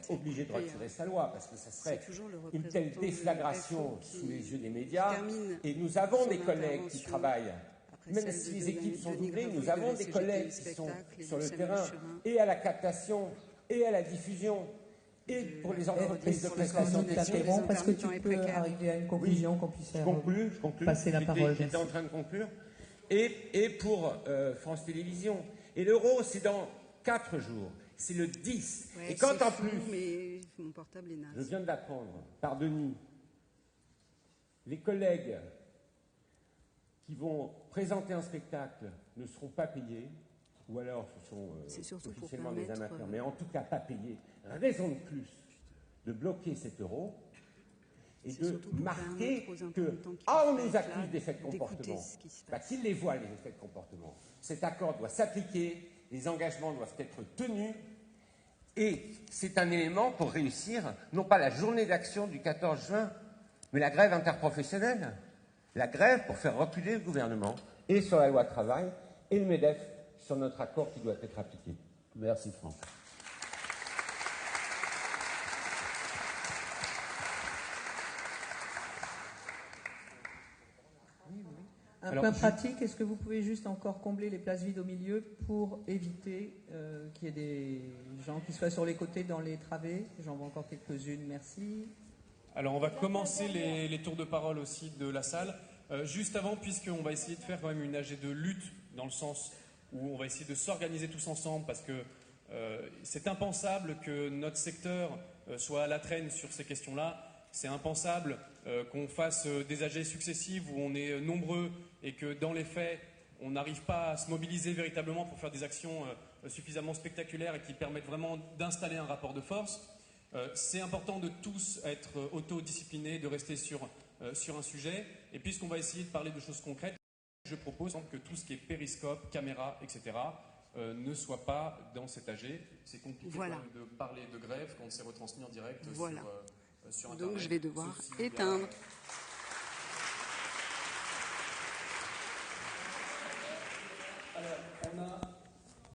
obligé de retirer sa loi, parce que ça serait une telle déflagration sous les yeux des médias. Et nous avons des collègues qui travaillent, même si les équipes sont doublées, nous avons des collègues qui sont sur le terrain, et à la captation, et à la diffusion, et pour les entreprises de prestations techniques. Parce que tu peux arriver à une conclusion qu'on puisse passer la parole. J'étais en train de conclure. Et pour France Télévisions. Et l'euro, c'est dans 4 jours. C'est le 10. Ouais, et quand en fou, plus, mais mon portable est naze. je viens de l'apprendre par Denis, les collègues qui vont présenter un spectacle ne seront pas payés, ou alors ce sont officiellement des amateurs, mais en tout cas pas payés. Raison de plus de bloquer cet euro et de marquer que, on nous accuse d'effets de comportement, qu'ils les voient, les effets de comportement. Cet accord doit s'appliquer, les engagements doivent être tenus, et c'est un élément pour réussir, non pas la journée d'action du 14 juin, mais la grève interprofessionnelle. La grève pour faire reculer le gouvernement, et sur la loi travail, et le MEDEF sur notre accord qui doit être appliqué. Merci Franck. Un point pratique, est-ce que vous pouvez juste encore combler les places vides au milieu pour éviter qu'il y ait des gens qui soient sur les côtés dans les travées? J'en vois encore quelques-unes, merci. Alors on va commencer les tours de parole aussi de la salle. Juste avant, puisqu'on va essayer de faire quand même une AG de lutte, dans le sens où on va essayer de s'organiser tous ensemble, parce que c'est impensable que notre secteur soit à la traîne sur ces questions-là. C'est impensable qu'on fasse des AG successives où on est nombreux et que dans les faits, on n'arrive pas à se mobiliser véritablement pour faire des actions suffisamment spectaculaires et qui permettent vraiment d'installer un rapport de force. C'est important de tous être autodisciplinés, de rester sur un sujet. Et puisqu'on va essayer de parler de choses concrètes, je propose que tout ce qui est périscope, caméra, etc., ne soit pas dans cet AG. C'est compliqué de parler de grève quand on s'est retransmis en direct sur Internet. Donc je vais devoir éteindre.